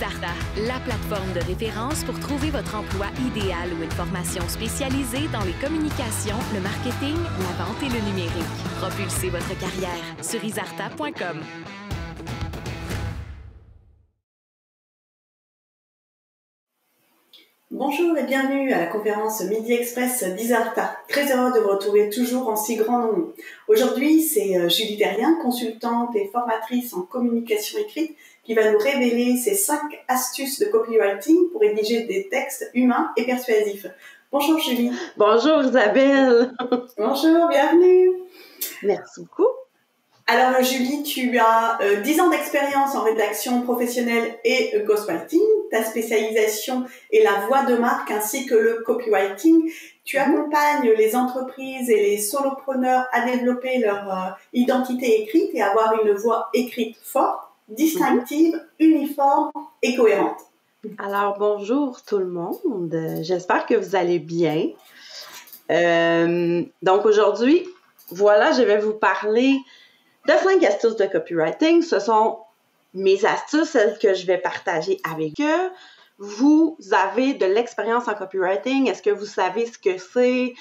Cerisarta, la plateforme de référence pour trouver votre emploi idéal ou une formation spécialisée dans les communications, le marketing, la vente et le numérique. Propulsez votre carrière. Cerisarta.com. Bonjour et bienvenue à la conférence Midi Express d'Isarta. Très heureux de vous retrouver toujours en si grand nombre. Aujourd'hui, c'est Julie Derrien, consultante et formatrice en communication écrite, qui va nous révéler ses 5 astuces de copywriting pour rédiger des textes humains et persuasifs. Bonjour Julie. Bonjour Isabelle. Bonjour, bienvenue. Merci beaucoup. Alors Julie, tu as 10 ans d'expérience en rédaction professionnelle et ghostwriting. Ta spécialisation est la voix de marque ainsi que le copywriting. Tu accompagnes les entreprises et les solopreneurs à développer leur identité écrite et avoir une voix écrite forte, distinctive, uniforme et cohérente. Alors bonjour tout le monde, j'espère que vous allez bien. Donc aujourd'hui, voilà, je vais vous parler de 5 astuces de copywriting. Ce sont mes astuces, celles que je vais partager avec eux. Vous avez de l'expérience en copywriting. Est-ce que vous savez ce que c'est?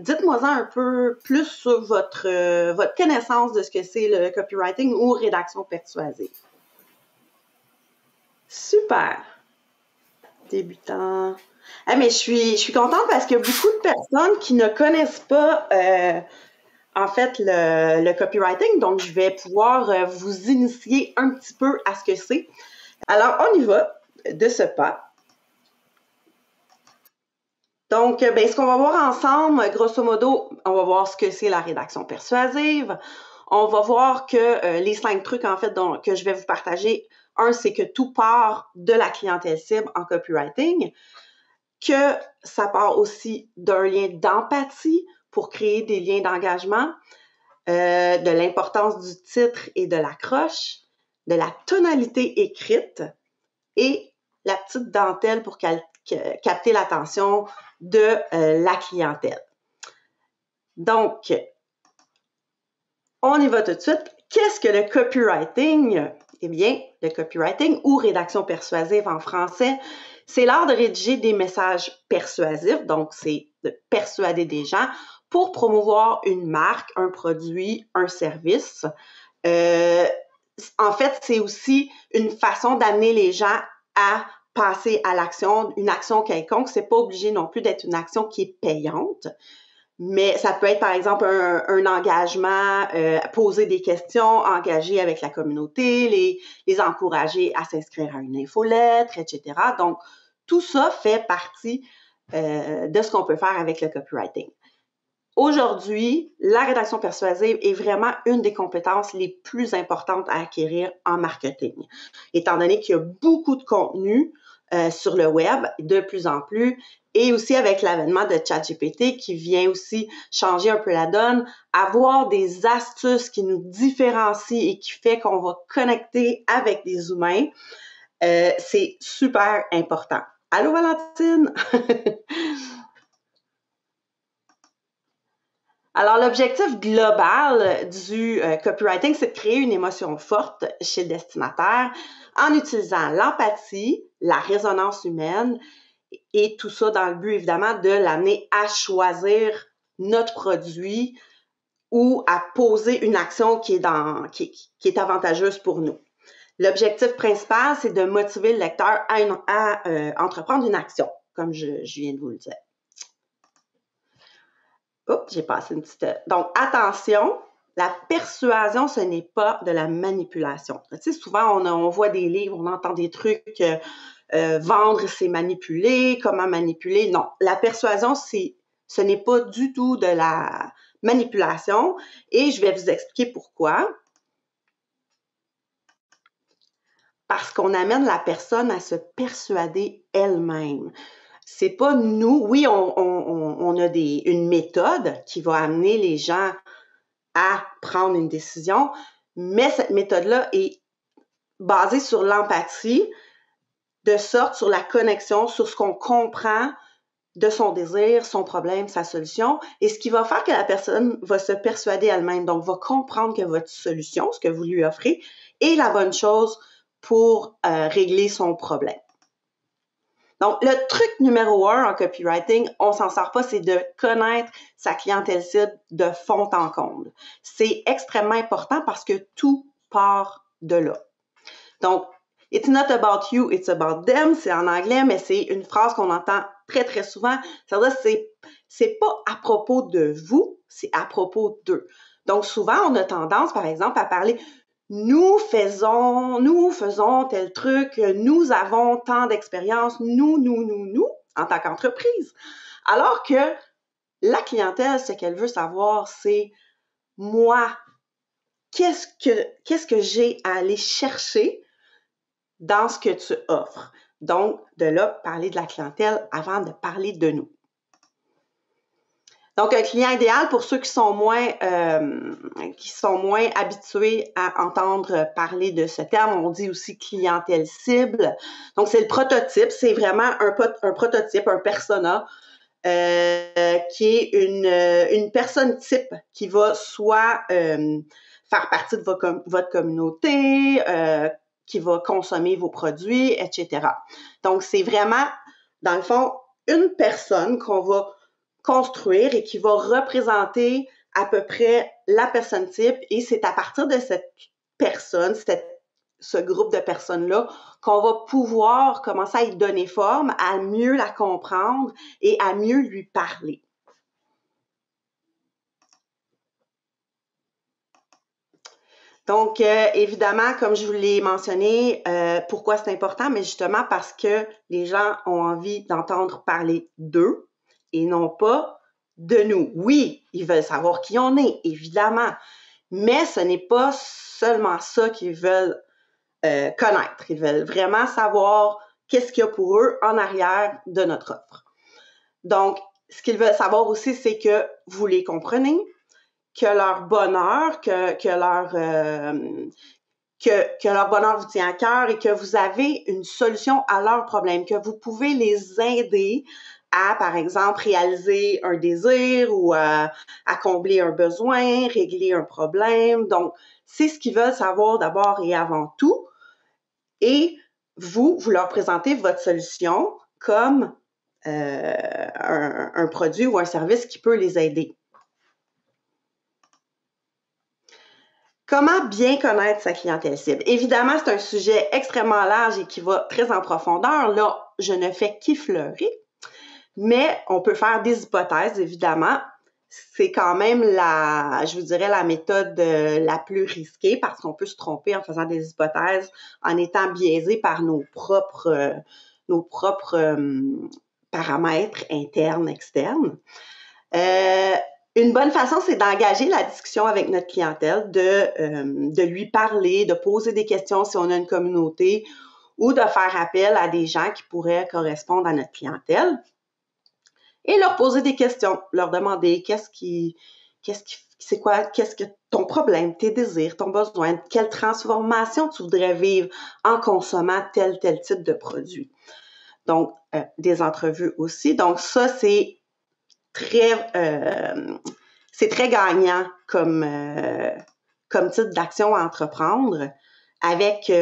Dites-moi un peu plus sur votre connaissance de ce que c'est le copywriting ou rédaction persuasive. Super! Débutant. Ah, mais je suis contente parce qu'il y a beaucoup de personnes qui ne connaissent pas en fait, le copywriting, donc je vais pouvoir vous initier un petit peu à ce que c'est. Alors, on y va de ce pas. Donc, ce qu'on va voir ensemble, grosso modo, on va voir ce que c'est la rédaction persuasive. On va voir que les 5 trucs, en fait, que je vais vous partager, un, c'est que tout part de la clientèle cible en copywriting, que ça part aussi d'un lien d'empathie pour créer des liens d'engagement, de l'importance du titre et de l'accroche, de la tonalité écrite et la petite dentelle pour capter l'attention de la clientèle. Donc, on y va tout de suite. Qu'est-ce que le copywriting? Eh bien, le copywriting ou rédaction persuasive en français, c'est l'art de rédiger des messages persuasifs, donc c'est de persuader des gens pour promouvoir une marque, un produit, un service. En fait, c'est aussi une façon d'amener les gens à passer à l'action, une action quelconque. C'est pas obligé non plus d'être une action qui est payante, mais ça peut être par exemple un engagement, poser des questions, engager avec la communauté, les encourager à s'inscrire à une infolettre, etc. Donc, tout ça fait partie de ce qu'on peut faire avec le copywriting. Aujourd'hui, la rédaction persuasive est vraiment une des compétences les plus importantes à acquérir en marketing, étant donné qu'il y a beaucoup de contenu sur le web, de plus en plus, et aussi avec l'avènement de ChatGPT qui vient aussi changer un peu la donne, avoir des astuces qui nous différencient et qui fait qu'on va connecter avec des humains, c'est super important. Allô Valentine? Alors, l'objectif global du copywriting, c'est de créer une émotion forte chez le destinataire en utilisant l'empathie, la résonance humaine et tout ça dans le but, évidemment, de l'amener à choisir notre produit ou à poser une action qui est avantageuse pour nous. L'objectif principal, c'est de motiver le lecteur à entreprendre une action, comme je viens de vous le dire. Oups, j'ai passé une petite... Donc, attention, la persuasion, ce n'est pas de la manipulation. Tu sais, souvent, on voit des livres, on entend des trucs, vendre, c'est manipuler, comment manipuler. Non, la persuasion, ce n'est pas du tout de la manipulation et je vais vous expliquer pourquoi. Parce qu'on amène la personne à se persuader elle-même. C'est pas nous. Oui, on a une méthode qui va amener les gens à prendre une décision, mais cette méthode-là est basée sur l'empathie, de sorte sur la connexion, sur ce qu'on comprend de son désir, son problème, sa solution, et ce qui va faire que la personne va se persuader elle-même, donc va comprendre que votre solution, ce que vous lui offrez, est la bonne chose pour régler son problème. Donc, le truc numéro 1 en copywriting, on s'en sort pas, c'est de connaître sa clientèle cible de fond en comble. C'est extrêmement important parce que tout part de là. Donc, it's not about you, it's about them, c'est en anglais, mais c'est une phrase qu'on entend très, très souvent. C'est-à-dire que c'est pas à propos de vous, c'est à propos d'eux. Donc, souvent, on a tendance, par exemple, à parler nous faisons tel truc, nous avons tant d'expérience, nous, en tant qu'entreprise. Alors que la clientèle, ce qu'elle veut savoir, c'est moi, qu'est-ce que j'ai à aller chercher dans ce que tu offres. Donc, de là, parler de la clientèle avant de parler de nous. Donc, un client idéal, pour ceux qui sont moins habitués à entendre parler de ce terme, on dit aussi clientèle cible. Donc, c'est le prototype, c'est vraiment un prototype, un persona, qui est une personne type qui va soit faire partie de votre communauté, qui va consommer vos produits, etc. Donc, c'est vraiment, dans le fond, une personne qu'on va construire et qui va représenter à peu près la personne type, et c'est à partir de cette personne, ce groupe de personnes-là, qu'on va pouvoir commencer à y donner forme, à mieux la comprendre et à mieux lui parler. Donc, évidemment, comme je vous l'ai mentionné, pourquoi c'est important? Mais justement parce que les gens ont envie d'entendre parler d'eux et non pas de nous. Oui, ils veulent savoir qui on est, évidemment, mais ce n'est pas seulement ça qu'ils veulent connaître. Ils veulent vraiment savoir qu'est-ce qu'il y a pour eux en arrière de notre offre. Donc, ce qu'ils veulent savoir aussi, c'est que vous les comprenez, que leur bonheur, que leur bonheur vous tient à cœur et que vous avez une solution à leurs problèmes, que vous pouvez les aider à, par exemple, réaliser un désir ou à combler un besoin, régler un problème. Donc, c'est ce qu'ils veulent savoir d'abord et avant tout. Et vous leur présentez votre solution comme un produit ou un service qui peut les aider. Comment bien connaître sa clientèle cible? Évidemment, c'est un sujet extrêmement large et qui va très en profondeur. Là, je ne fais qu'effleurer, mais on peut faire des hypothèses, évidemment. C'est quand même la méthode la plus risquée parce qu'on peut se tromper en faisant des hypothèses, en étant biaisé par nos propres paramètres internes, externes. Une bonne façon, c'est d'engager la discussion avec notre clientèle, de lui parler, de poser des questions si on a une communauté ou de faire appel à des gens qui pourraient correspondre à notre clientèle et leur poser des questions, leur demander qu'est-ce que ton problème, tes désirs, ton besoin, quelle transformation tu voudrais vivre en consommant tel type de produit. Donc, des entrevues aussi. Donc, ça, c'est très gagnant comme type d'action à entreprendre avec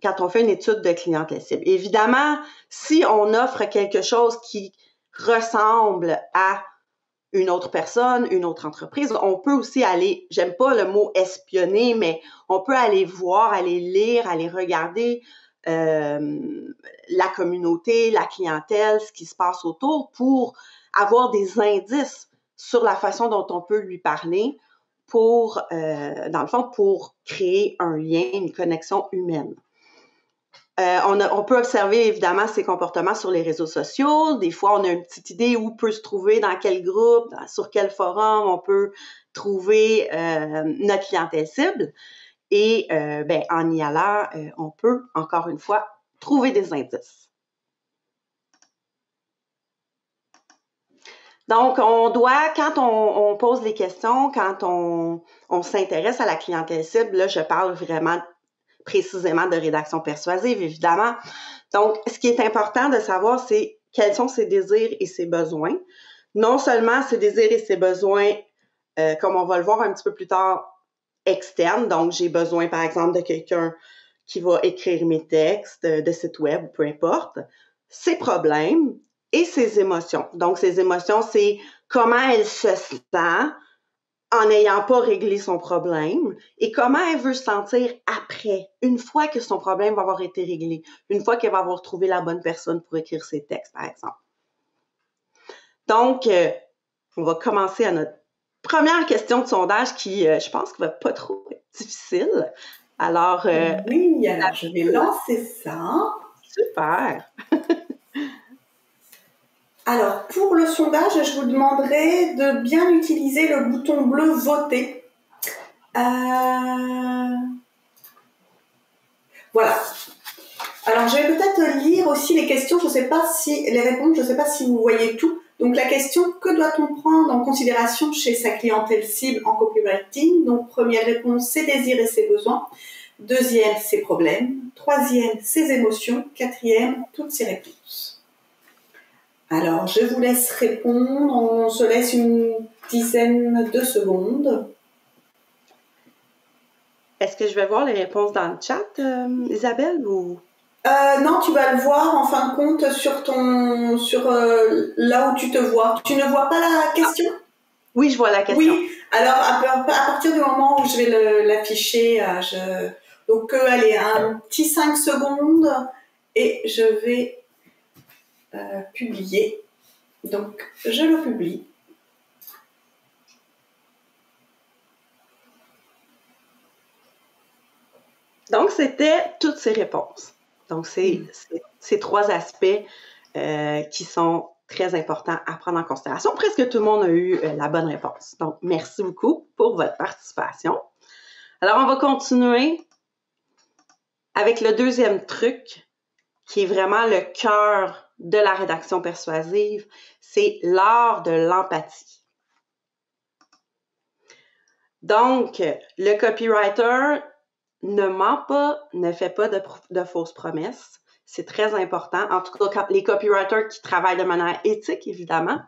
quand on fait une étude de clientèle cible. Évidemment, si on offre quelque chose qui ressemble à une autre personne, une autre entreprise, on peut aussi aller, j'aime pas le mot espionner, mais on peut aller voir, aller lire, aller regarder la communauté, la clientèle, ce qui se passe autour pour avoir des indices sur la façon dont on peut lui parler pour, dans le fond, pour créer un lien, une connexion humaine. On peut observer évidemment ses comportements sur les réseaux sociaux. Des fois, on a une petite idée où peut se trouver, dans quel groupe, sur quel forum on peut trouver notre clientèle cible. Et en y allant, on peut, encore une fois, trouver des indices. Donc, on doit, quand on pose les questions, quand on s'intéresse à la clientèle cible, là, je parle vraiment précisément de rédaction persuasive, évidemment. Donc, ce qui est important de savoir, c'est quels sont ses désirs et ses besoins. Non seulement ses désirs et ses besoins, comme on va le voir un petit peu plus tard, externes. Donc, j'ai besoin, par exemple, de quelqu'un qui va écrire mes textes de site web, peu importe, ses problèmes et ses émotions. Donc, ses émotions, c'est comment elle se sent en n'ayant pas réglé son problème et comment elle veut se sentir après, une fois que son problème va avoir été réglé, une fois qu'elle va avoir trouvé la bonne personne pour écrire ses textes, par exemple. Donc, on va commencer à notre première question de sondage qui, je pense, va pas trop être difficile. Alors, oui, alors je vais lancer ça. Super. Alors, pour le sondage, je vous demanderai de bien utiliser le bouton bleu « Voter ». Voilà. Alors, je vais peut-être lire aussi les questions. Je ne sais pas si les réponses, je ne sais pas si vous voyez tout. Donc, la question, que doit-on prendre en considération chez sa clientèle cible en copywriting? Donc, première réponse, ses désirs et ses besoins. Deuxième, ses problèmes. Troisième, ses émotions. Quatrième, toutes ses réponses. Alors, je vous laisse répondre. On se laisse une dizaine de secondes. Est-ce que je vais voir les réponses dans le chat, Isabelle, ou... Non, tu vas le voir en fin de compte sur là où tu te vois. Tu ne vois pas la question? Oui, je vois la question. Oui, alors à partir du moment où je vais l'afficher, donc allez, un petit 5 secondes et je vais publier. Donc, je le publie. Donc, c'était toutes ces réponses. Donc, c'est ces trois aspects qui sont très importants à prendre en considération. Presque tout le monde a eu la bonne réponse. Donc, merci beaucoup pour votre participation. Alors, on va continuer avec le deuxième truc, qui est vraiment le cœur de la rédaction persuasive, c'est l'art de l'empathie. Donc, le copywriter ne ment pas, ne fait pas de fausses promesses. C'est très important. En tout cas, les copywriters qui travaillent de manière éthique, évidemment.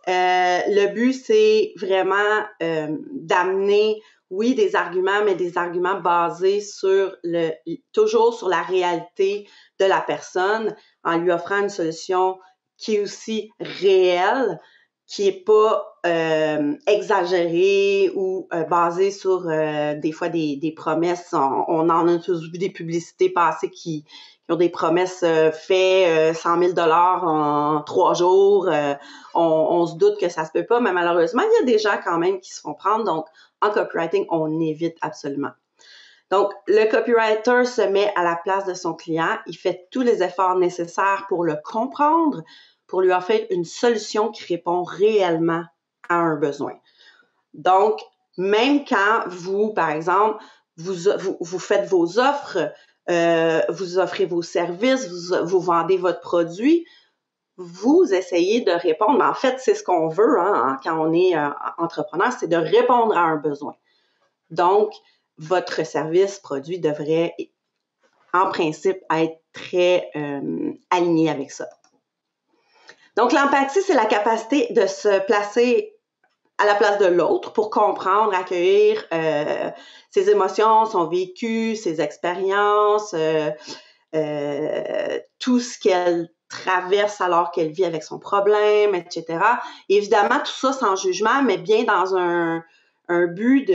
Le but, c'est vraiment d'amener, oui, des arguments, mais des arguments basés sur toujours sur la réalité de la personne, en lui offrant une solution qui est aussi réelle, qui est pas exagérée ou basée sur des fois des promesses. On en a tous vu des publicités passées qui ont des promesses fait 100 000 $ en 3 jours. On se doute que ça se peut pas, mais malheureusement, il y a des gens quand même qui se font prendre. Donc, en copywriting, on évite absolument. Donc, le copywriter se met à la place de son client. Il fait tous les efforts nécessaires pour le comprendre, pour lui offrir une solution qui répond réellement à un besoin. Donc, même quand vous, par exemple, vous faites vos offres, vous offrez vos services, vous vendez votre produit, vous essayez de répondre. Mais en fait, c'est ce qu'on veut quand on est entrepreneur, c'est de répondre à un besoin. Donc, votre service, produit devrait, en principe, être très aligné avec ça. Donc, l'empathie, c'est la capacité de se placer à la place de l'autre pour comprendre, accueillir ses émotions, son vécu, ses expériences, tout ce qu'elle traverse alors qu'elle vit avec son problème, etc. Et évidemment, tout ça sans jugement, mais bien dans un but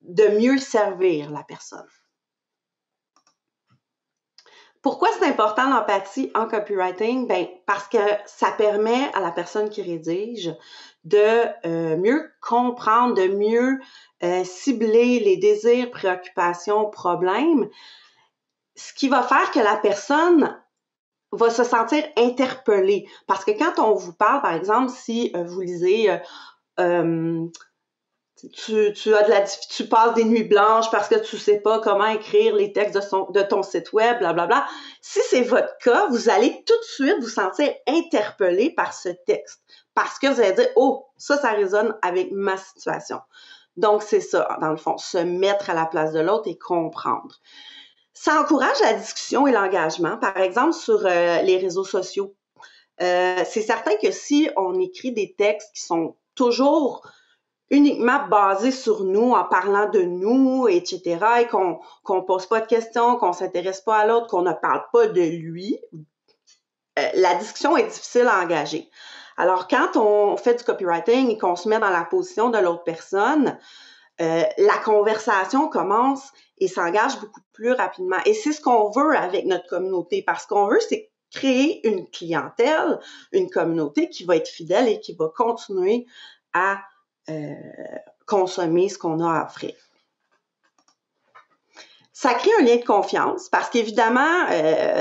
de mieux servir la personne. Pourquoi c'est important l'empathie en copywriting? Ben, parce que ça permet à la personne qui rédige de mieux comprendre, de mieux cibler les désirs, préoccupations, problèmes, ce qui va faire que la personne va se sentir interpellée. Parce que quand on vous parle, par exemple, si vous lisez tu passes des nuits blanches parce que tu sais pas comment écrire les textes de ton site web, blablabla. Si c'est votre cas, vous allez tout de suite vous sentir interpellé par ce texte parce que vous allez dire « Oh, ça résonne avec ma situation ». Donc, c'est ça, dans le fond, se mettre à la place de l'autre et comprendre. Ça encourage la discussion et l'engagement. Par exemple, sur les réseaux sociaux, c'est certain que si on écrit des textes qui sont toujours uniquement basé sur nous, en parlant de nous, etc., et qu'on pose pas de questions, qu'on s'intéresse pas à l'autre, qu'on ne parle pas de lui, la discussion est difficile à engager. Alors, quand on fait du copywriting et qu'on se met dans la position de l'autre personne, la conversation commence et s'engage beaucoup plus rapidement. Et c'est ce qu'on veut avec notre communauté, parce qu'on veut, c'est créer une clientèle, une communauté qui va être fidèle et qui va continuer à consommer ce qu'on a à offrir. Ça crée un lien de confiance parce qu'évidemment,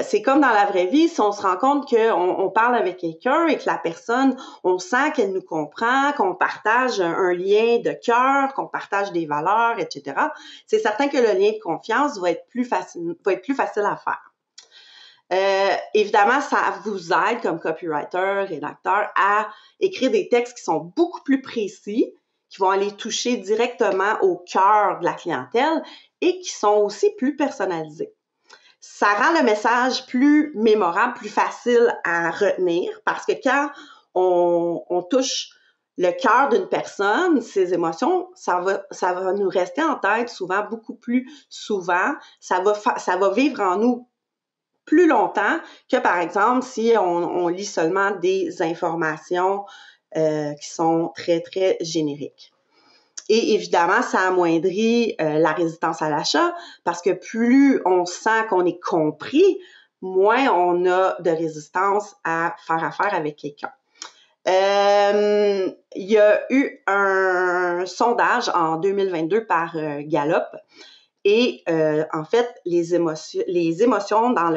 c'est comme dans la vraie vie, si on se rend compte qu'on parle avec quelqu'un et que la personne, on sent qu'elle nous comprend, qu'on partage un lien de cœur, qu'on partage des valeurs, etc., c'est certain que le lien de confiance va être plus facile à faire. Évidemment, ça vous aide comme copywriter, rédacteur, à écrire des textes qui sont beaucoup plus précis, qui vont aller toucher directement au cœur de la clientèle et qui sont aussi plus personnalisés. Ça rend le message plus mémorable, plus facile à retenir, parce que quand on touche le cœur d'une personne, ses émotions, ça va nous rester en tête souvent, beaucoup plus souvent. Ça va vivre en nous plus longtemps que, par exemple, si on lit seulement des informations qui sont très, très génériques. Et évidemment, ça amoindrit la résistance à l'achat parce que plus on sent qu'on est compris, moins on a de résistance à faire affaire avec quelqu'un. Il y a eu un sondage en 2022 par Gallup et en fait, les émotions dans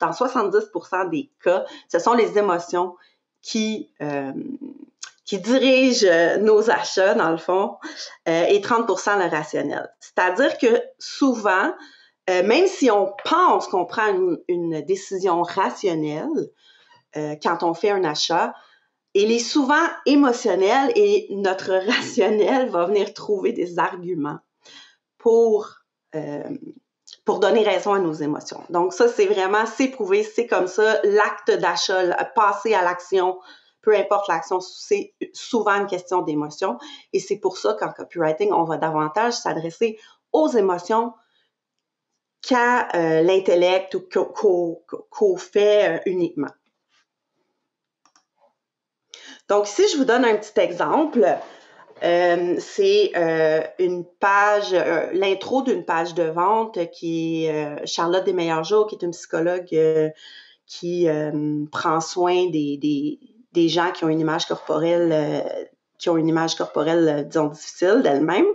70% des cas, ce sont les émotions qui dirigent nos achats, dans le fond, et 30% le rationnel. C'est-à-dire que souvent, même si on pense qu'on prend une décision rationnelle quand on fait un achat, elle est souvent émotionnelle et notre rationnel va venir trouver des arguments pour donner raison à nos émotions. Donc ça, c'est prouvé, c'est comme ça. L'acte d'achat, passer à l'action, peu importe l'action, c'est souvent une question d'émotion. Et c'est pour ça qu'en copywriting, on va davantage s'adresser aux émotions qu'à l'intellect ou qu'au fait uniquement. Donc ici, je vous donne un petit exemple. C'est une page, l'intro d'une page de vente qui est Charlotte Desmeilleurs-Jours, qui est une psychologue qui prend soin des gens qui ont une image corporelle, disons, difficile d'elle-même.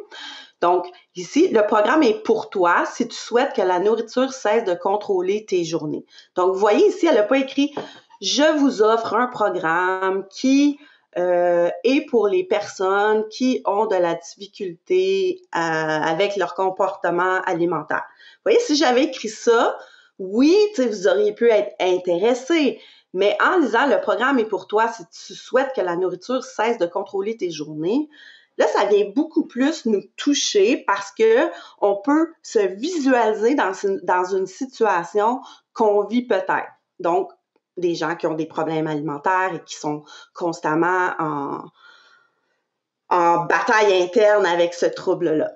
Donc, ici, le programme est pour toi si tu souhaites que la nourriture cesse de contrôler tes journées. Donc, vous voyez ici, elle n'a pas écrit « Je vous offre un programme qui est pour les personnes qui ont de la difficulté avec leur comportement alimentaire. » Vous voyez, si j'avais écrit ça, oui, vous auriez pu être intéressé, mais en lisant « Le programme est pour toi si tu souhaites que la nourriture cesse de contrôler tes journées », là, ça vient beaucoup plus nous toucher parce que on peut se visualiser dans une situation qu'on vit peut-être. Donc, des gens qui ont des problèmes alimentaires et qui sont constamment en bataille interne avec ce trouble-là.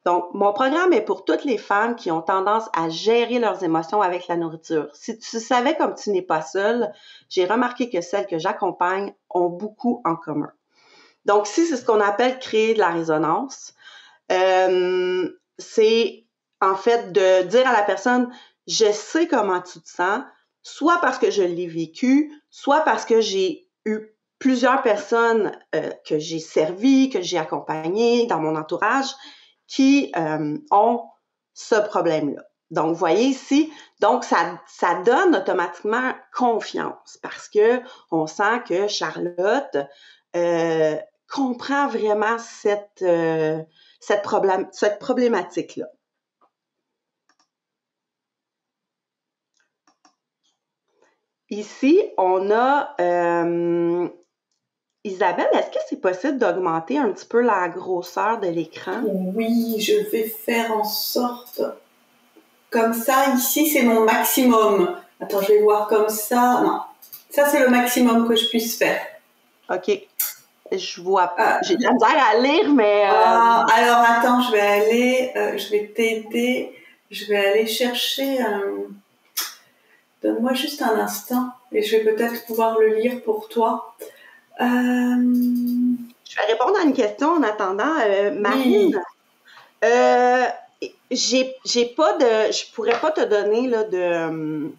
Donc, mon programme est pour toutes les femmes qui ont tendance à gérer leurs émotions avec la nourriture. Si tu savais comme tu n'es pas seule, j'ai remarqué que celles que j'accompagne ont beaucoup en commun. Donc, ici, c'est ce qu'on appelle créer de la résonance. C'est en fait de dire à la personne, je sais comment tu te sens, soit parce que je l'ai vécu, soit parce que j'ai eu plusieurs personnes que j'ai servies, que j'ai accompagnées dans mon entourage, qui ont ce problème-là. Donc, vous voyez ici, donc ça donne automatiquement confiance parce que on sent que Charlotte comprend vraiment cette problématique-là. Ici, on a Isabelle, est-ce que c'est possible d'augmenter un petit peu la grosseur de l'écran? Oui, je vais faire en sorte. Comme ça, ici, c'est mon maximum. Attends, je vais voir comme ça. Non, ça, c'est le maximum que je puisse faire. OK. Je vois, Euh, j'ai de la misère à lire, mais... alors attends, je vais t'aider. Je vais aller chercher. Donne-moi juste un instant et je vais peut-être pouvoir le lire pour toi. Je vais répondre à une question en attendant. Marine, Oui. j'ai pas de... Je pourrais pas te donner là, de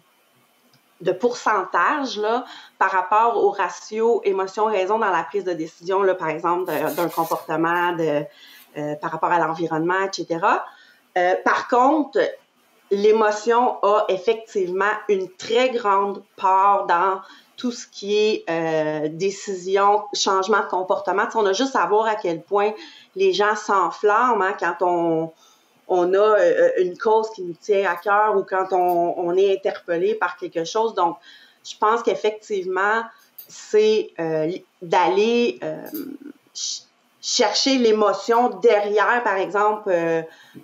pourcentage là, par rapport au ratio émotion-raison dans la prise de décision, là, par exemple, d'un comportement, par rapport à l'environnement, etc. Par contre, l'émotion a effectivement une très grande part dans tout ce qui est décision, changement de comportement. T'sais, on a juste à voir à quel point les gens s'enflamment hein, quand on a une cause qui nous tient à cœur ou quand on est interpellé par quelque chose. Donc, je pense qu'effectivement, c'est d'aller chercher l'émotion derrière, par exemple,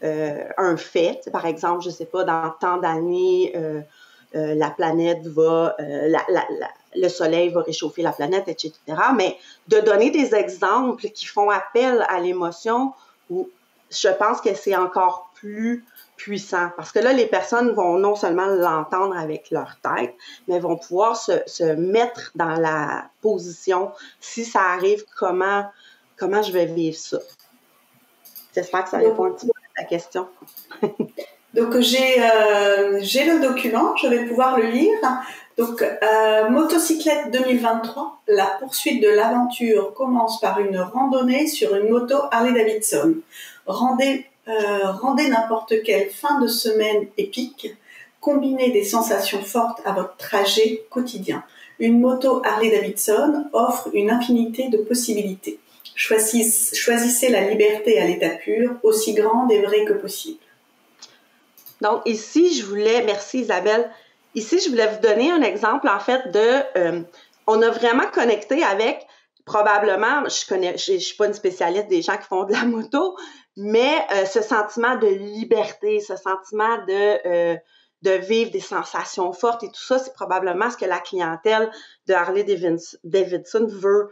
un fait. Par exemple, je sais pas, dans tant d'années, la planète va, le soleil va réchauffer la planète, etc. Mais de donner des exemples qui font appel à l'émotion, où je pense que c'est encore plus puissant. Parce que là, les personnes vont non seulement l'entendre avec leur tête, mais vont pouvoir se mettre dans la position, si ça arrive, comment je vais vivre ça. J'espère que ça répond un petit peu à ta question. Donc, j'ai le document, je vais pouvoir le lire. Donc, motocyclette 2023, la poursuite de l'aventure commence par une randonnée sur une moto Harley-Davidson. Rendez n'importe quelle fin de semaine épique, combinez des sensations fortes à votre trajet quotidien. Une moto Harley-Davidson offre une infinité de possibilités. Choisissez la liberté à l'état pur, aussi grande et vraie que possible. Donc ici, merci Isabelle, ici je voulais vous donner un exemple en fait on a vraiment connecté avec, probablement, je suis pas une spécialiste des gens qui font de la moto, mais ce sentiment de liberté, ce sentiment de vivre des sensations fortes et tout ça, c'est probablement ce que la clientèle de Harley-Davidson veut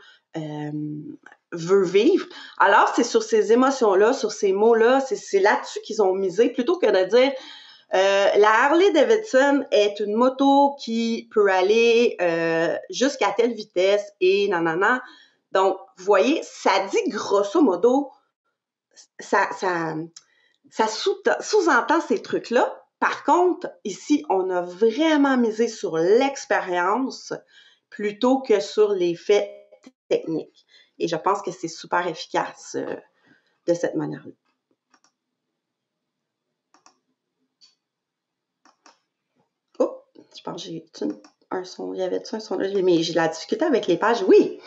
vivre. Alors, c'est sur ces émotions-là, sur ces mots-là, c'est là-dessus qu'ils ont misé, plutôt que de dire la Harley-Davidson est une moto qui peut aller jusqu'à telle vitesse et nanana. Donc, vous voyez, ça dit grosso modo, ça sous-entend ces trucs-là. Par contre, ici, on a vraiment misé sur l'expérience plutôt que sur les faits techniques. Et je pense que c'est super efficace de cette manière-là. Oh, je pense que j'ai un son. Y avait-tu un son là? Mais j'ai de la difficulté avec les pages. Oui.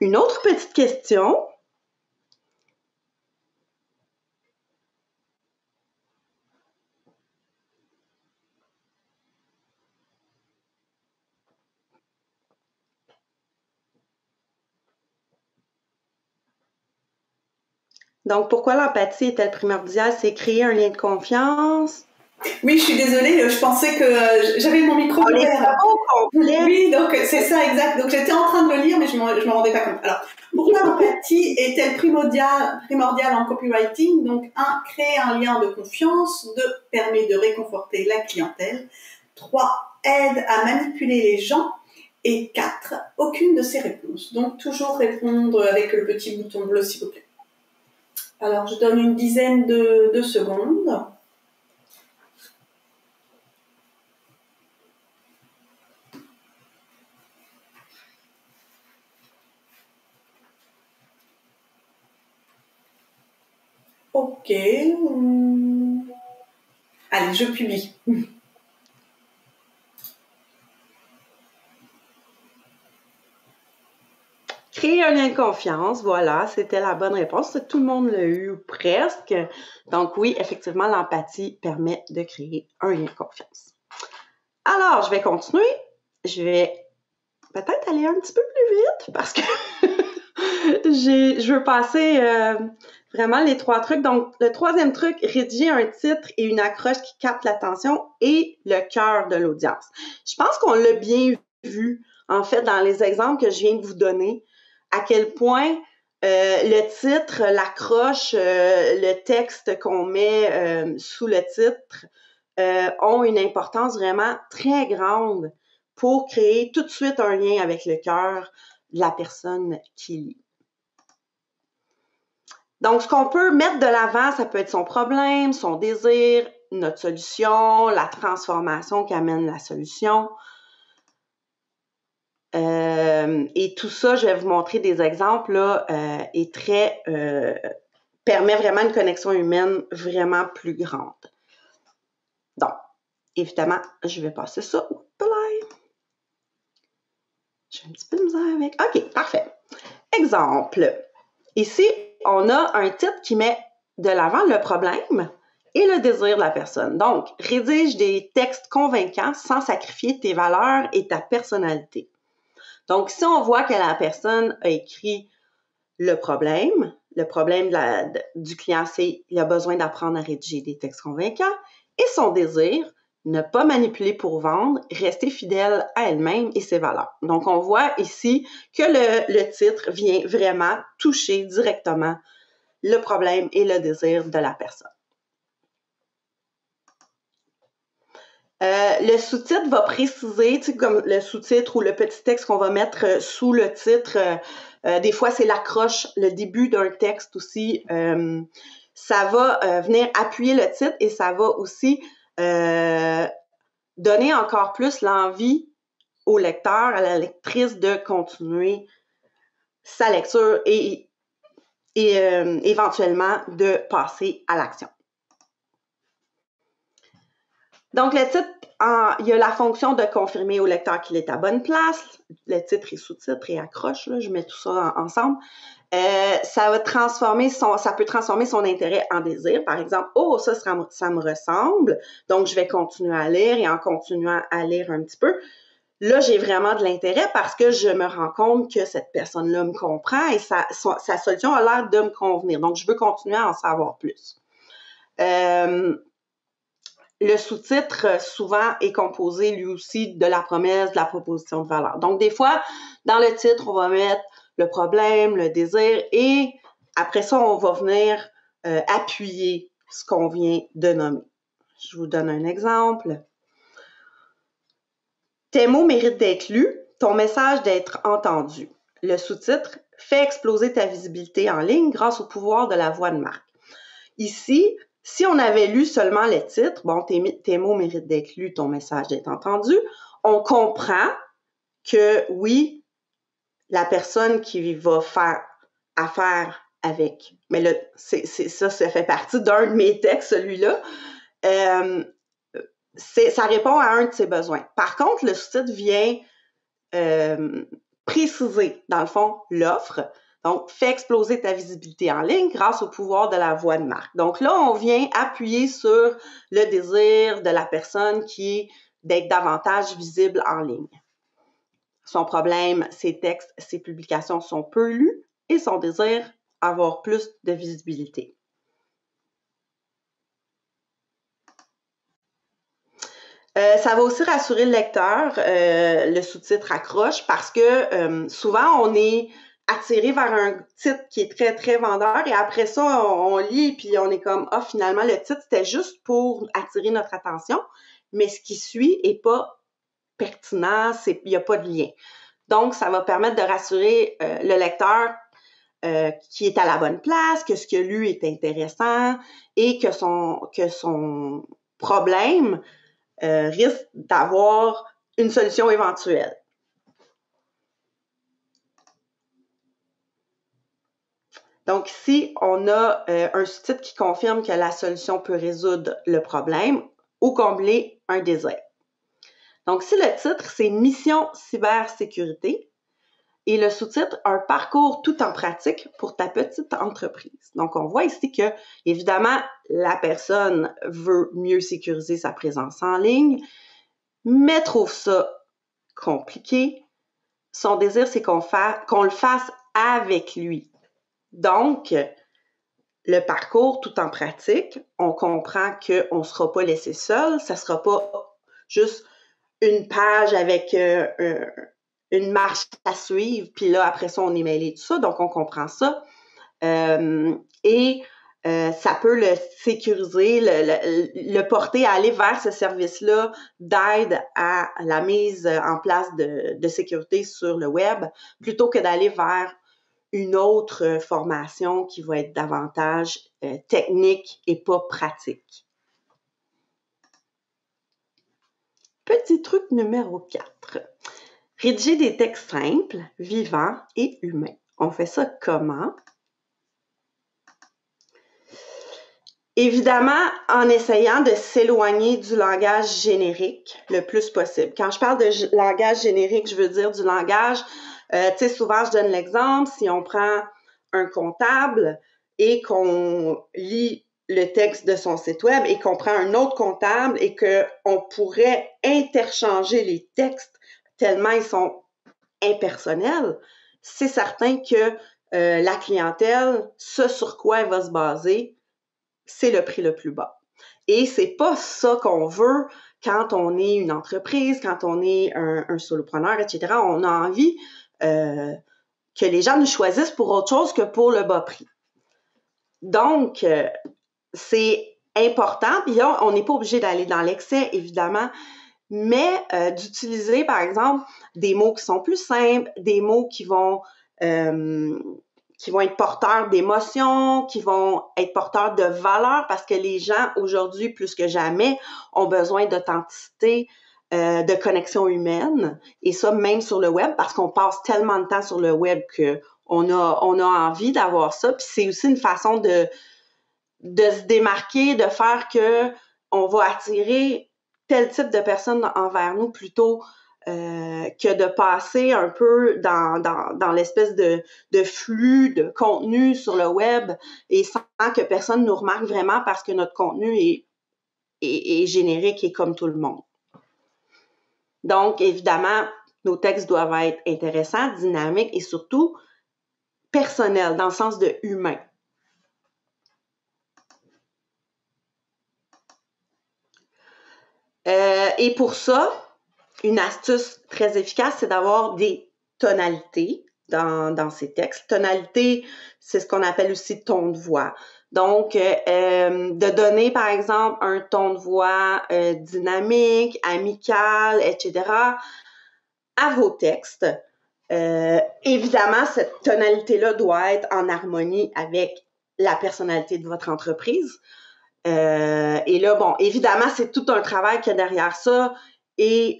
Une autre petite question. Donc, pourquoi l'empathie est-elle primordiale? C'est créer un lien de confiance. Oui, je suis désolée, je pensais que j'avais mon micro ouvert. Oui, donc c'est ça, exact. Donc j'étais en train de le lire, mais je me rendais pas compte. Alors, pourquoi l'empathie est-elle primordiale en copywriting? Donc, 1, créer un lien de confiance. 2, permet de réconforter la clientèle. 3, aide à manipuler les gens. Et 4, aucune de ces réponses. Donc, toujours répondre avec le petit bouton bleu, s'il vous plaît. Alors, je donne une dizaine de secondes. Ok. Allez, je publie. Créer un lien de confiance, voilà, c'était la bonne réponse. Tout le monde l'a eu, presque. Donc oui, effectivement, l'empathie permet de créer un lien de confiance. Alors, je vais continuer. Je vais peut-être aller un petit peu plus vite parce que je veux passer vraiment les 3 trucs. Donc, le 3e truc, rédiger un titre et une accroche qui capte l'attention et le cœur de l'audience. Je pense qu'on l'a bien vu, en fait, dans les exemples que je viens de vous donner, à quel point Le titre, l'accroche, le texte qu'on met sous le titre ont une importance vraiment très grande pour créer tout de suite un lien avec le cœur de la personne qui lit. Donc, ce qu'on peut mettre de l'avant, ça peut être son problème, son désir, notre solution, la transformation qu'amène la solution. Et tout ça, je vais vous montrer des exemples, là, permet vraiment une connexion humaine vraiment plus grande. Donc, évidemment, je vais passer ça. J'ai un petit peu de misère avec. OK, parfait. Exemple. Ici, on a un titre qui met de l'avant le problème et le désir de la personne. Donc, rédige des textes convaincants sans sacrifier tes valeurs et ta personnalité. Donc, si on voit que la personne a écrit le problème du client, c'est qu'il a besoin d'apprendre à rédiger des textes convaincants, et son désir, ne pas manipuler pour vendre, rester fidèle à elle-même et ses valeurs. Donc, on voit ici que le titre vient vraiment toucher directement le problème et le désir de la personne. Le sous-titre va préciser, tu sais, comme le sous-titre ou le petit texte qu'on va mettre sous le titre. Des fois, c'est l'accroche, le début d'un texte aussi. Ça va venir appuyer le titre et ça va aussi donner encore plus l'envie au lecteur, à la lectrice de continuer sa lecture et éventuellement de passer à l'action. Donc, le titre, il y a la fonction de confirmer au lecteur qu'il est à bonne place. Le titre et sous-titre et accroche, là, je mets tout ça ensemble. Ça peut transformer son intérêt en désir. Par exemple, « Oh, ça me ressemble, donc je vais continuer à lire. » Et en continuant à lire un petit peu, là, j'ai vraiment de l'intérêt parce que je me rends compte que cette personne-là me comprend et sa solution a l'air de me convenir. Donc, je veux continuer à en savoir plus. Le sous-titre, souvent, est composé, lui aussi, de la promesse, de la proposition de valeur. Donc, des fois, dans le titre, on va mettre le problème, le désir, et après ça, on va venir appuyer ce qu'on vient de nommer. Je vous donne un exemple. Tes mots méritent d'être lus, ton message d'être entendu. Le sous-titre « Fais exploser ta visibilité en ligne grâce au pouvoir de la voix de marque ». Ici, si on avait lu seulement les titres, bon, tes mots méritent d'être lus, ton message d'être entendu, on comprend que oui, la personne qui va faire affaire avec, mais là, ça fait partie d'un de mes textes, celui-là, ça répond à un de ses besoins. Par contre, le sous-titre vient préciser, dans le fond, l'offre. Donc, fais exploser ta visibilité en ligne grâce au pouvoir de la voix de marque. Donc là, on vient appuyer sur le désir de la personne qui est d'être davantage visible en ligne. Son problème, ses textes, ses publications sont peu lus et son désir, avoir plus de visibilité. Ça va aussi rassurer le lecteur, le sous-titre accroche, parce que souvent, on est attiré vers un titre qui est très, très vendeur et après ça, on lit puis on est comme « Ah, finalement, le titre, c'était juste pour attirer notre attention, mais ce qui suit n'est pas pertinent, il n'y a pas de lien. » Donc, ça va permettre de rassurer le lecteur qui est à la bonne place, que ce qu'il a lu est intéressant et que son problème risque d'avoir une solution éventuelle. Donc ici, on a un sous-titre qui confirme que la solution peut résoudre le problème ou combler un désir. Donc si le titre, c'est « Mission cybersécurité » et le sous-titre « Un parcours tout en pratique pour ta petite entreprise ». Donc on voit ici que, évidemment, la personne veut mieux sécuriser sa présence en ligne, mais trouve ça compliqué. Son désir, c'est qu'on le fasse avec lui. Donc, le parcours tout en pratique, on comprend qu'on ne sera pas laissé seul, ça ne sera pas juste une page avec une marche à suivre, puis là, après ça, on est mêlé de ça, donc on comprend ça. Ça peut le sécuriser, le porter à aller vers ce service-là d'aide à la mise en place de sécurité sur le web, plutôt que d'aller vers une autre formation qui va être davantage technique et pas pratique. Petit truc numéro 4. Rédiger des textes simples, vivants et humains. On fait ça comment? Évidemment, en essayant de s'éloigner du langage générique le plus possible. Quand je parle de langage générique, je veux dire du langage, tu sais, souvent je donne l'exemple, si on prend un comptable et qu'on lit le texte de son site web et qu'on prend un autre comptable et qu'on pourrait interchanger les textes tellement ils sont impersonnels, c'est certain que la clientèle, ce sur quoi elle va se baser, c'est le prix le plus bas. Et c'est pas ça qu'on veut quand on est une entreprise, quand on est un solopreneur, etc. On a envie que les gens nous choisissent pour autre chose que pour le bas prix. Donc, c'est important. Puis là, on n'est pas obligé d'aller dans l'excès, évidemment, mais d'utiliser, par exemple, des mots qui sont plus simples, des mots qui vont être porteurs d'émotions, qui vont être porteurs de valeurs, parce que les gens, aujourd'hui, plus que jamais, ont besoin d'authenticité, de connexion humaine, et ça, même sur le web, parce qu'on passe tellement de temps sur le web qu'on a envie d'avoir ça, puis c'est aussi une façon de se démarquer, de faire que on va attirer tel type de personnes envers nous plutôt que de passer un peu dans l'espèce de flux de contenu sur le web et sans que personne nous remarque vraiment parce que notre contenu est générique et comme tout le monde. Donc, évidemment, nos textes doivent être intéressants, dynamiques et surtout personnels, dans le sens de humain. Et pour ça, une astuce très efficace, c'est d'avoir des tonalités dans ces textes. Tonalité, c'est ce qu'on appelle aussi ton de voix. Donc, de donner, par exemple, un ton de voix dynamique, amical, etc. à vos textes. Évidemment, cette tonalité-là doit être en harmonie avec la personnalité de votre entreprise. Et là, bon, évidemment, c'est tout un travail qu'il y a derrière ça et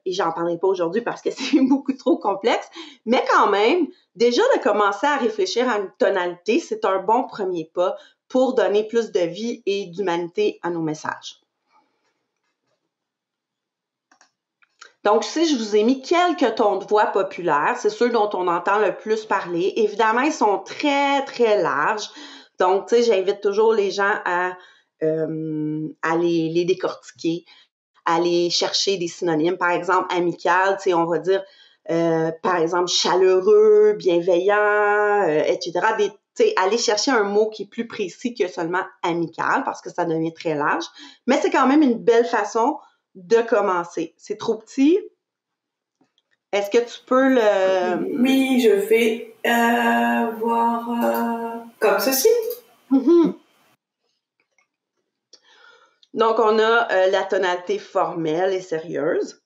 j'en parlerai pas aujourd'hui parce que c'est beaucoup trop complexe, mais quand même, déjà de commencer à réfléchir à une tonalité, c'est un bon premier pas pour donner plus de vie et d'humanité à nos messages. Donc, si je vous ai mis quelques tons de voix populaires, c'est ceux dont on entend le plus parler. Évidemment, ils sont très, très larges. Donc, tu sais, j'invite toujours les gens à les décortiquer, à aller chercher des synonymes. Par exemple, amical, tu sais, on va dire, par exemple, chaleureux, bienveillant, etc. Tu sais, aller chercher un mot qui est plus précis que seulement amical, parce que ça devient très large. Mais c'est quand même une belle façon de commencer. C'est trop petit. Est-ce que tu peux le... Oui, je vais voir comme ceci. Mm-hmm. Donc, on a la tonalité formelle et sérieuse,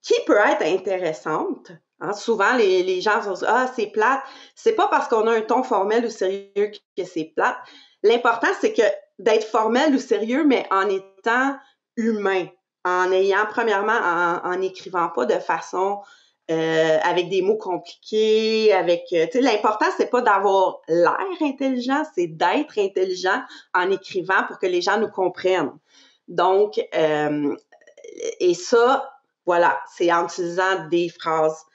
qui peut être intéressante. Hein? Souvent, les gens vont dire « Ah, c'est plate ». C'est pas parce qu'on a un ton formel ou sérieux que c'est plate. L'important, c'est que d'être formel ou sérieux, mais en étant humain, en ayant, premièrement, en n'écrivant pas de façon avec des mots compliqués, l'important, c'est pas d'avoir l'air intelligent, c'est d'être intelligent en écrivant pour que les gens nous comprennent. Donc, et ça, voilà, c'est en utilisant des phrases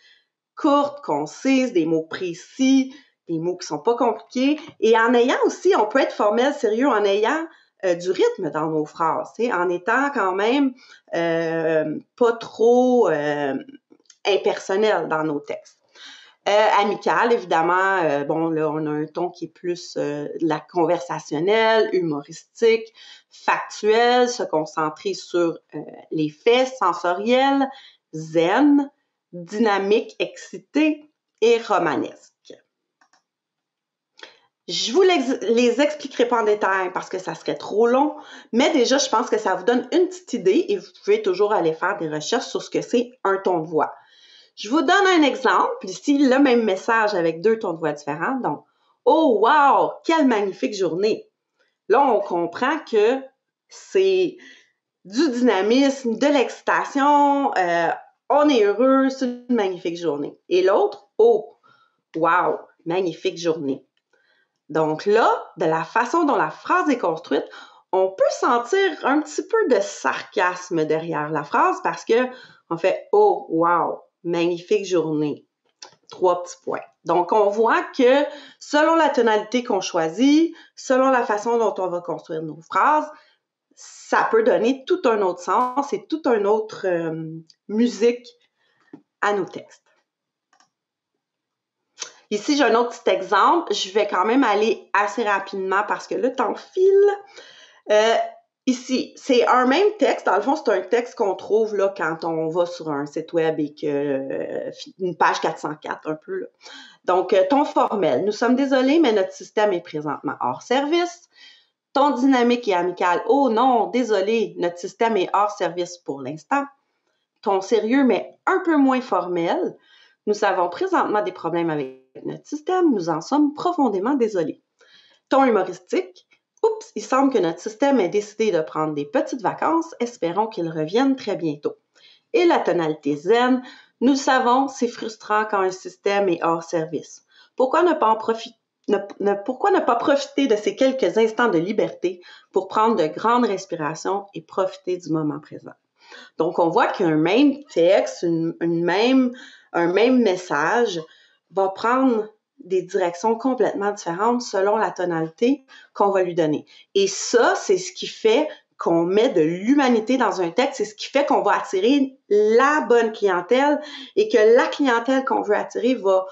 courtes, concises, des mots précis, des mots qui sont pas compliqués, et en ayant aussi, on peut être formel, sérieux, en ayant du rythme dans nos phrases, en étant quand même pas trop impersonnel dans nos textes. Amical, évidemment, bon, là, on a un ton qui est plus la conversationnelle, humoristique, factuel, se concentrer sur les faits, sensoriels, zen, dynamique, excitée et romanesque. Je vous les expliquerai pas en détail parce que ça serait trop long, mais déjà, je pense que ça vous donne une petite idée et vous pouvez toujours aller faire des recherches sur ce que c'est un ton de voix. Je vous donne un exemple. Ici, le même message avec 2 tons de voix différents. Donc, « Oh, wow! Quelle magnifique journée! » Là, on comprend que c'est du dynamisme, de l'excitation, on est heureux, c'est une magnifique journée. Et l'autre, « Oh, wow! Magnifique journée! » Donc là, de la façon dont la phrase est construite, on peut sentir un petit peu de sarcasme derrière la phrase parce que on fait « Oh, wow! Magnifique journée! » 3 petits points. Donc, on voit que selon la tonalité qu'on choisit, selon la façon dont on va construire nos phrases, ça peut donner tout un autre sens et toute une autre musique à nos textes. Ici, j'ai un autre petit exemple. Je vais quand même aller assez rapidement parce que le temps file. Ici, c'est un même texte. Dans le fond, c'est un texte qu'on trouve là, quand on va sur un site web et que une page 404 un peu. Là. Donc, ton formel. Nous sommes désolés, mais notre système est présentement hors service. Ton dynamique et amical. Oh non, désolé, notre système est hors service pour l'instant. Ton sérieux, mais un peu moins formel. Nous avons présentement des problèmes avec notre système. Nous en sommes profondément désolés. Ton humoristique. Oups, il semble que notre système ait décidé de prendre des petites vacances. Espérons qu'il revienne très bientôt. Et la tonalité zen. Nous le savons, c'est frustrant quand un système est hors service. Pourquoi ne pas profiter de ces quelques instants de liberté pour prendre de grandes respirations et profiter du moment présent? Donc, on voit qu'un même texte, un même message va prendre des directions complètement différentes selon la tonalité qu'on va lui donner. Et ça, c'est ce qui fait qu'on met de l'humanité dans un texte, c'est ce qui fait qu'on va attirer la bonne clientèle et que la clientèle qu'on veut attirer va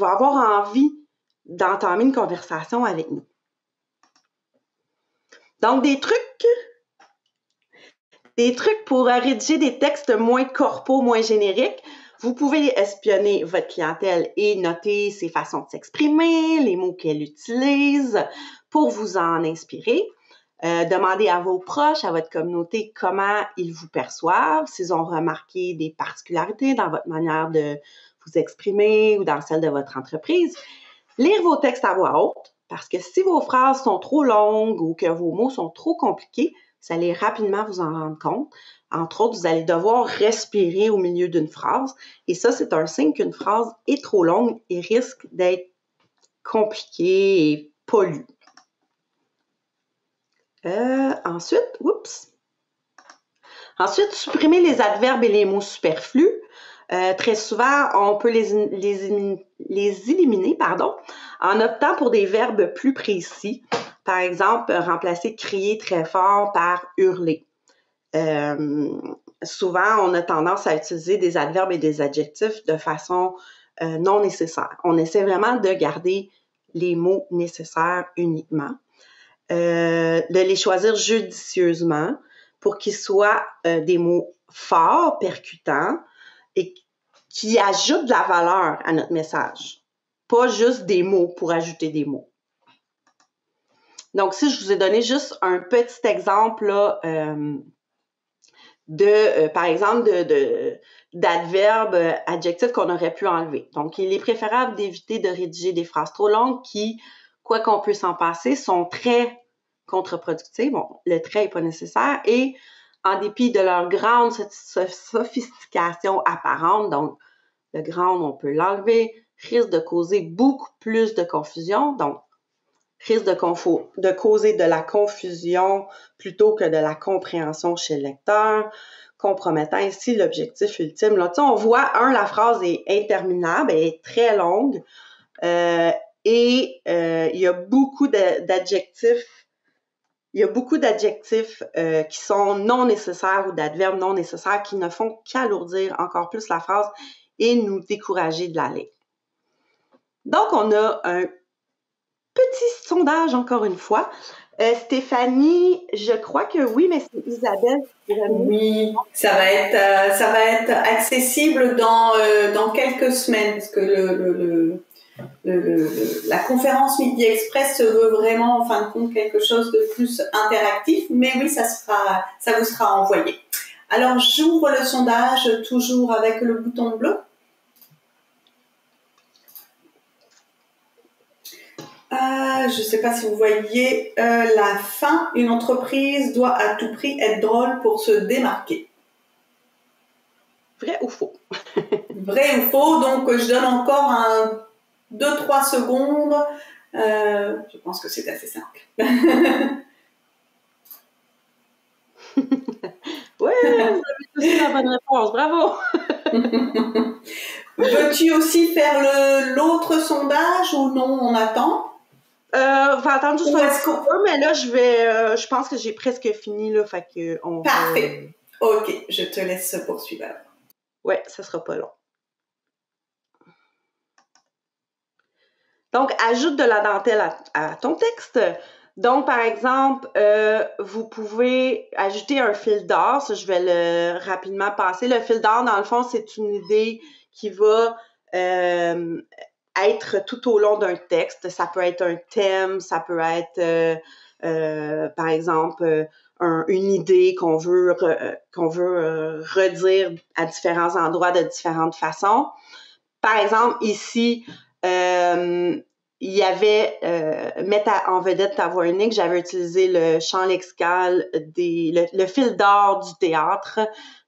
avoir envie d'entamer une conversation avec nous. Donc, des trucs pour rédiger des textes moins corpaux, moins génériques. Vous pouvez espionner votre clientèle et noter ses façons de s'exprimer, les mots qu'elle utilise pour vous en inspirer. Demandez à vos proches, à votre communauté, comment ils vous perçoivent, s'ils ont remarqué des particularités dans votre manière de vous exprimer ou dans celle de votre entreprise. Lire vos textes à voix haute, parce que si vos phrases sont trop longues ou que vos mots sont trop compliqués, vous allez rapidement vous en rendre compte. Entre autres, vous allez devoir respirer au milieu d'une phrase. Et ça, c'est un signe qu'une phrase est trop longue et risque d'être compliquée et pas lue. Ensuite, supprimez les adverbes et les mots superflus. Très souvent, on peut les éliminer en optant pour des verbes plus précis. Par exemple, remplacer crier très fort par hurler. Souvent, on a tendance à utiliser des adverbes et des adjectifs de façon non nécessaire. On essaie vraiment de garder les mots nécessaires uniquement. De les choisir judicieusement pour qu'ils soient des mots forts, percutants et qui ajoutent de la valeur à notre message. Pas juste des mots pour ajouter des mots. Donc, si je vous ai donné juste un petit exemple là, par exemple, d'adverbes, adjectifs qu'on aurait pu enlever. Donc, il est préférable d'éviter de rédiger des phrases trop longues qui, quoi qu'on puisse en passer, sont très contre-productives. Bon, le trait n'est pas nécessaire et en dépit de leur grande sophistication apparente, donc le grand, on peut l'enlever, risque de causer beaucoup plus de confusion, donc risque de causer de la confusion plutôt que de la compréhension chez le lecteur, compromettant ainsi l'objectif ultime. Là, on voit, la phrase est interminable, elle est très longue et il y a beaucoup d'adjectifs. Il y a beaucoup d'adjectifs qui sont non nécessaires ou d'adverbes non nécessaires qui ne font qu'alourdir encore plus la phrase et nous décourager de la lire. Donc, on a un petit sondage, encore une fois. Stéphanie, je crois que oui, mais c'est Isabelle. Oui, ça va être accessible dans quelques semaines, parce que la conférence Midi Express se veut vraiment, en fin de compte, quelque chose de plus interactif, mais oui, ça vous sera envoyé. Alors, j'ouvre le sondage toujours avec le bouton bleu. Je ne sais pas si vous voyez la fin. Une entreprise doit à tout prix être drôle pour se démarquer. Vrai ou faux? Vrai ou faux? Donc, je donne encore 2-3 secondes. Je pense que c'est assez simple. Oui, vous avez tous la bonne réponse. Bravo! Veux-tu aussi faire l'autre sondage ou non? On attend? On va attendre juste un petit peu, mais là, je pense que j'ai presque fini, là, fait que Parfait. OK, je te laisse poursuivre alors. Ouais, ça sera pas long. Donc, ajoute de la dentelle à ton texte. Donc, par exemple, vous pouvez ajouter un fil d'or. Ça, je vais le rapidement passer. Le fil d'or, dans le fond, c'est une idée qui va être tout au long d'un texte. Ça peut être un thème, ça peut être, par exemple, une idée qu'on veut redire à différents endroits de différentes façons. Par exemple, ici, il y avait mettre en vedette ta voix unique. J'avais utilisé le champ lexical, le fil d'or du théâtre.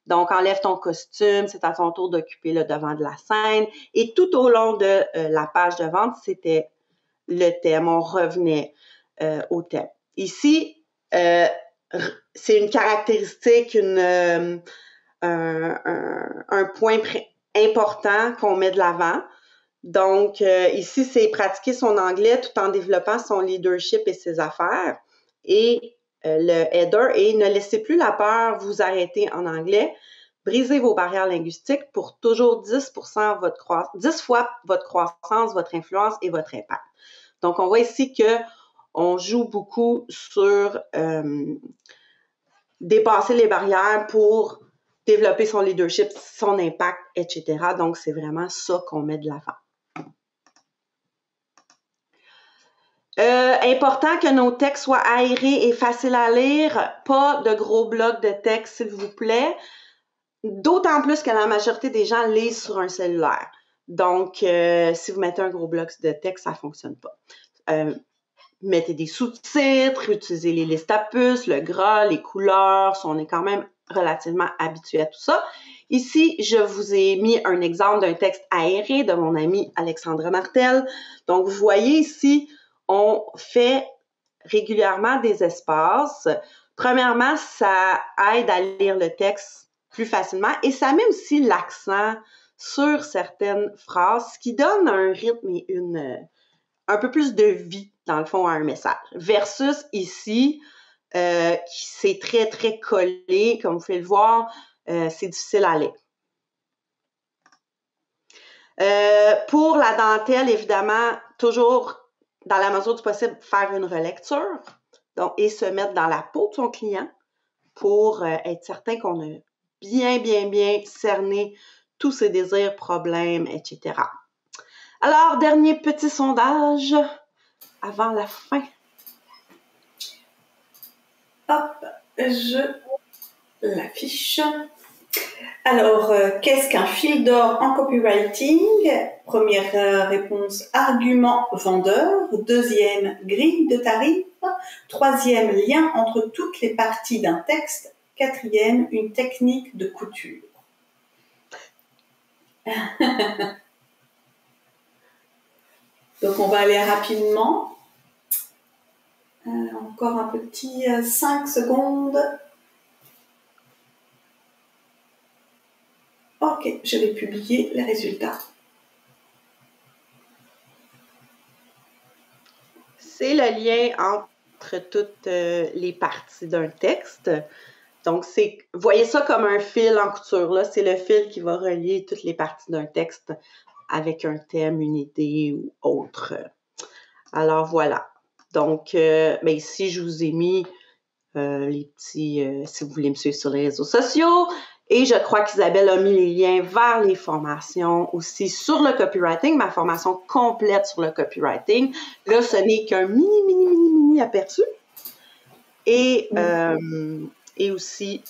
Donc, enlève ton costume, c'est à ton tour d'occuper le devant de la scène. Et tout au long de la page de vente, c'était le thème. On revenait au thème. Ici, c'est une caractéristique, un point important qu'on met de l'avant. Donc, ici, c'est pratiquer son anglais tout en développant son leadership et ses affaires. Et le header est « Ne laissez plus la peur vous arrêter en anglais. Brisez vos barrières linguistiques pour toujours 10 fois votre croissance, votre influence et votre impact. » Donc, on voit ici qu'on joue beaucoup sur dépasser les barrières pour développer son leadership, son impact, etc. Donc, c'est vraiment ça qu'on met de l'avant. Important que nos textes soient aérés et faciles à lire, pas de gros blocs de texte, s'il vous plaît. D'autant plus que la majorité des gens lisent sur un cellulaire. Donc, si vous mettez un gros bloc de texte, ça ne fonctionne pas. Mettez des sous-titres, utilisez les listes à puces, le gras, les couleurs, on est quand même relativement habitué à tout ça. Ici, je vous ai mis un exemple d'un texte aéré de mon amie Alexandra Martel. Donc, vous voyez ici, on fait régulièrement des espaces. Premièrement, ça aide à lire le texte plus facilement et ça met aussi l'accent sur certaines phrases, ce qui donne un rythme et un peu plus de vie, dans le fond, à un message. Versus ici, c'est très, très collé, comme vous pouvez le voir, c'est difficile à lire. Pour la dentelle, évidemment, toujours, dans la mesure du possible, faire une relecture donc, et se mettre dans la peau de son client pour être certain qu'on a bien cerné tous ses désirs, problèmes, etc. Alors, dernier petit sondage avant la fin. Hop, je l'affiche. Alors, qu'est-ce qu'un fil d'or en copywriting? Première réponse, argument vendeur. Deuxième, grille de tarifs. Troisième, lien entre toutes les parties d'un texte. Quatrième, une technique de couture. Donc, on va aller rapidement. Encore un petit 5 secondes. Ok, je vais publier les résultats. C'est le lien entre toutes les parties d'un texte. Donc, voyez ça comme un fil en couture. Là, c'est le fil qui va relier toutes les parties d'un texte avec un thème, une idée ou autre. Alors, voilà. Donc, ici, je vous ai mis les petits, si vous voulez me suivre sur les réseaux sociaux. Et je crois qu'Isabelle a mis les liens vers les formations aussi sur le copywriting, ma formation complète sur le copywriting. Là, ce n'est qu'un mini aperçu. Et aussi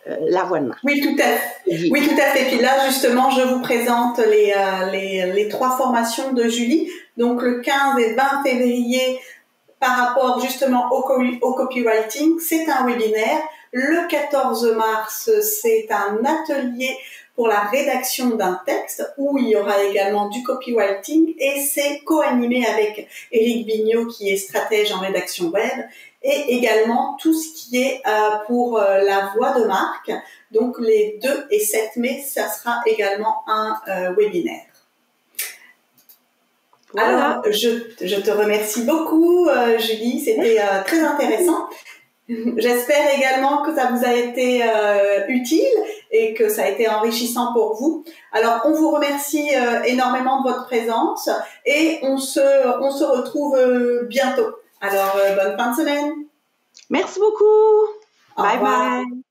la voix de marque. Oui, tout à fait. Oui, tout à fait. Puis là, justement, je vous présente les 3 formations de Julie. Donc, le 15 et 20 février, par rapport justement au copywriting, c'est un webinaire. Le 14 mars, c'est un atelier pour la rédaction d'un texte où il y aura également du copywriting et c'est co-animé avec Éric Vigneault qui est stratège en rédaction web et également tout ce qui est pour la voix de marque. Donc les 2 et 7 mai, ça sera également un webinaire. Voilà. Alors, je te remercie beaucoup, Julie, c'était très intéressant. J'espère également que ça vous a été utile et que ça a été enrichissant pour vous. Alors, on vous remercie énormément de votre présence et on se retrouve bientôt. Alors, bonne fin de semaine. Merci beaucoup. Bye bye.